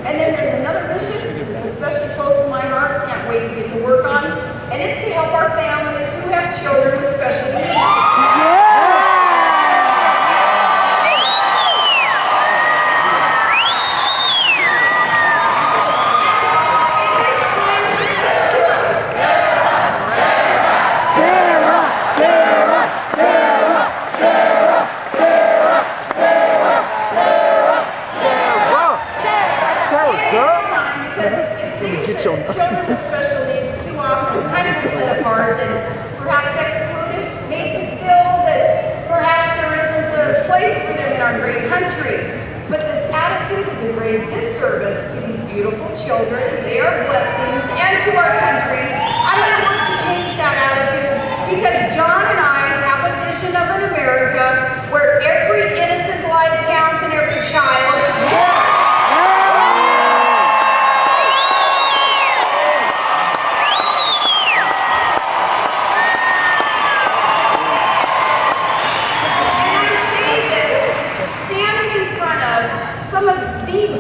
And then there's another mission that's especially close to my heart, can't wait to get to work on, and it's to help our families who have children with special needs. Children with special needs too often kind of been set apart and perhaps excluded, made to feel that perhaps there isn't a place for them in our great country. But this attitude is a grave disservice to these beautiful children. They are blessings, and to our country. I'm going to work to change that attitude because John and I have a vision of an America where every innocent life counts and every child is born.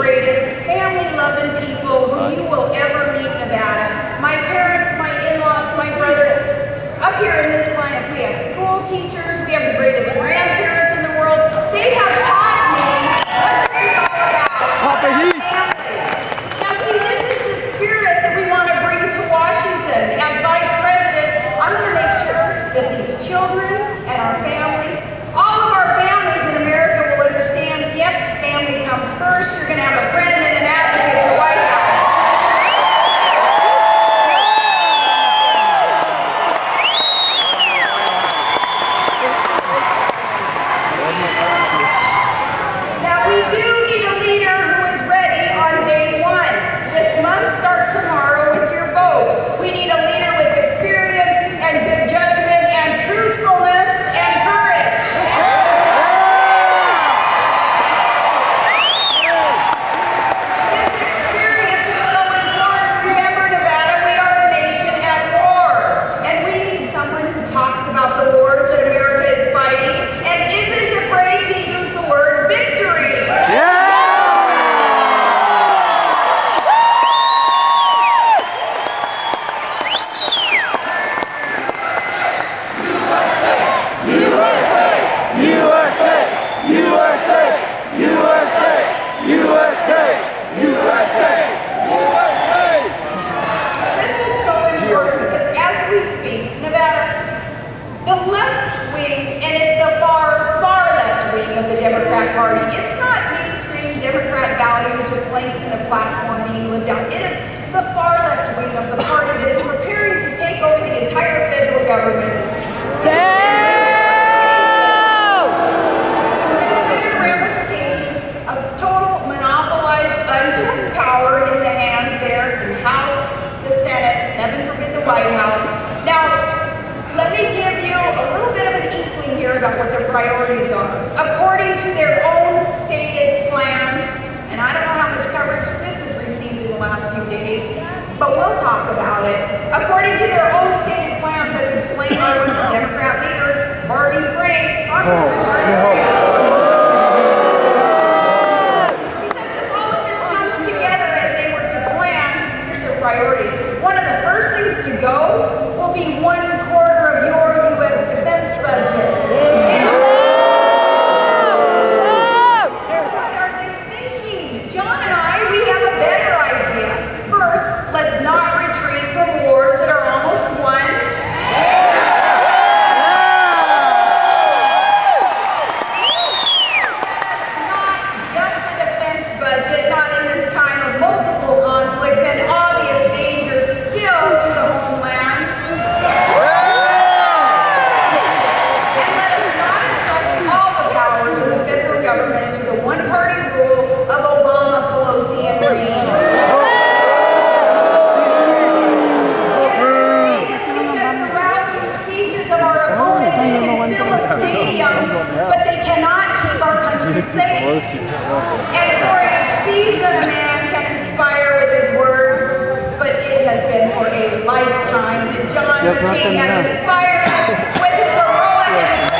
Greatest family-loving people who you will ever meet in Nevada. My parents, my in-laws, my brother. Up here in this lineup, we have school teachers, we have the greatest grandparents in the world. They have taught me what this is all about family. Now see, this is the spirit that we want to bring to Washington. As Vice President, I'm going to make sure that these children and our families, all of our families in America will understand, yep, family comes first. You're going to have a friend and an advocate in the White House. Now we do need a leader who is ready on day one. This must start tomorrow with your vote. We need a leader with experience and good judgment and truthfulness and courage. This experience is so important. Remember, Nevada, we are a nation at war. And we need someone who talks about the wars that America is fighting and isn't afraid to use the word victory. Party. It's not mainstream Democrat values or planks in the platform being lived out. It is the far left wing of the party that is preparing to take over the entire federal government. Consider the ramifications of total monopolized, unchecked power in the hands there in the House, the Senate, heaven forbid the White House. Now, let me give you a little bit of an inkling here about what their priorities are. According to their own stated plans, and I don't know how much coverage this has received in the last few days, but we'll talk about it. According to their own stated plans, as explained by one of the Democrat leaders, Congressman Frank. He says if all of this comes together as they were to plan, here's their priorities. One of the first things to go will be 1/4 of your U.S. defense budget. What are they thinking? John and I, we have a better idea. First, let's not retreat from wars that are almost won. But they cannot keep our country safe. And for a season, a man can inspire with his words, but it has been for a lifetime that John McCain has inspired us with his heroic and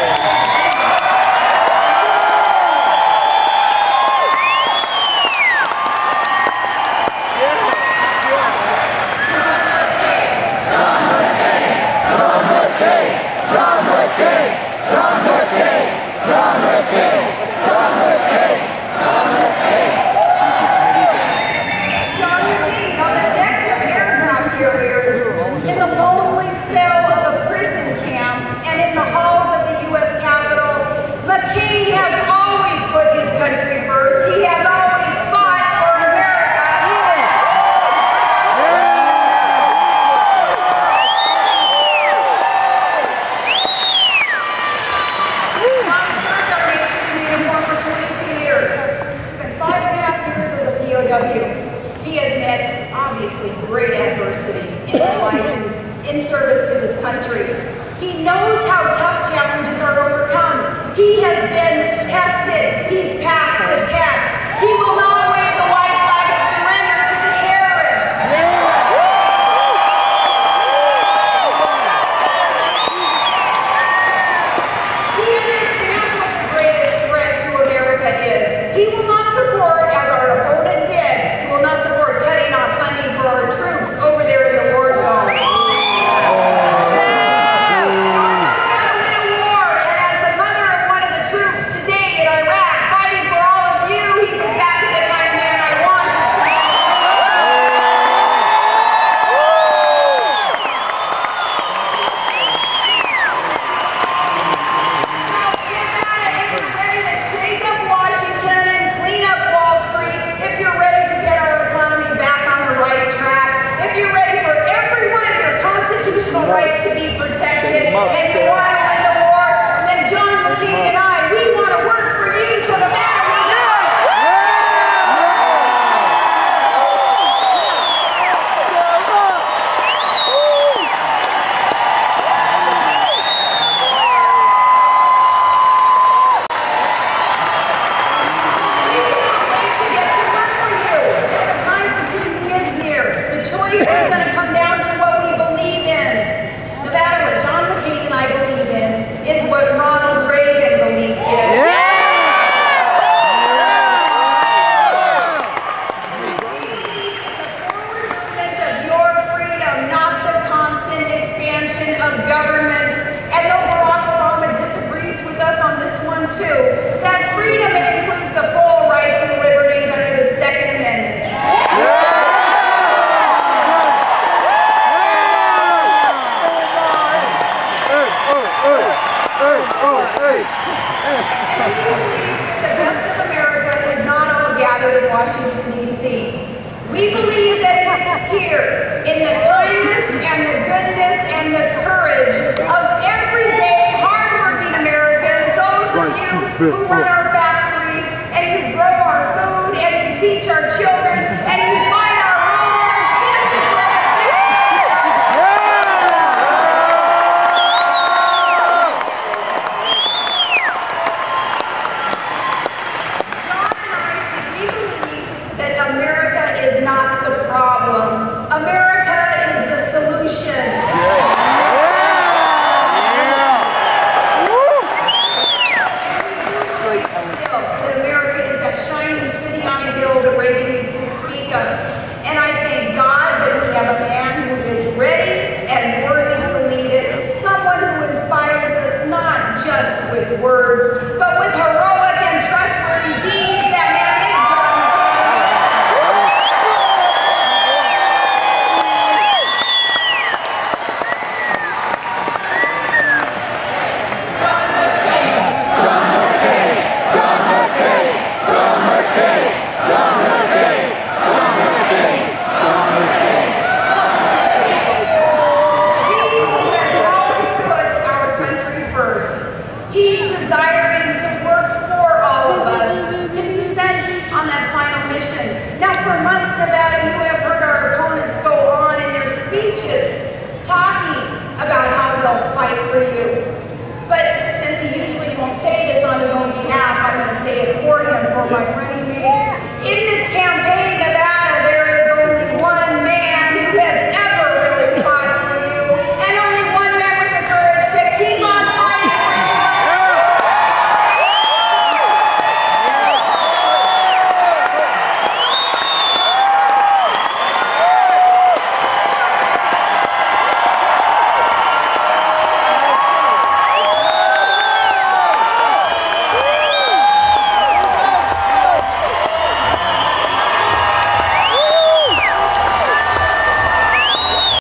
W. He has met, obviously, great adversity in his life and in service to this country. He knows how tough challenges are overcome. He has been tested. He's passed the test. He will not wave the white flag of surrender to the terrorists. He understands what the greatest threat to America is. He will not support, as our opponent did, he will not support cutting off funding for our troops over there in the war zone. Rights to be protected, and you want to win the war, then John McCain and I, we want to work for you, so no matter what you do. We can't wait to get to work for you. And the time for choosing is near. The choice is going to come down to what we believe in. Nevada, what John McCain and I believe in is what Ronald Reagan believed in. Yeah. We believe in the forward movement of your freedom, not the constant expansion of government. And though Barack Obama disagrees with us on this one too, that freedom includes the full rights and liberties under the Second Amendment. Yeah. And we believe the best of America is not all gathered in Washington, D.C. We believe that it is here, in the kindness and the goodness and the courage of everyday, hardworking Americans, those of you who run our factories, and you grow our food, and you teach our children, and you fight our wars. This is where the America is not the problem. America is the solution. And we do believe still that America is that shining city on a hill that Reagan used to speak of. And I thank God that we have a man who is ready and worthy to lead it. Someone who inspires us not just with words, but with heroic and trustworthy deeds. That man is John desiring to work for all of us, to be sent on that final mission. Now, for months, Nevada, you have heard our opponents go on in their speeches talking about how they'll fight for you. But since he usually won't say this on his own behalf, I'm going to say it for him, for my running mate,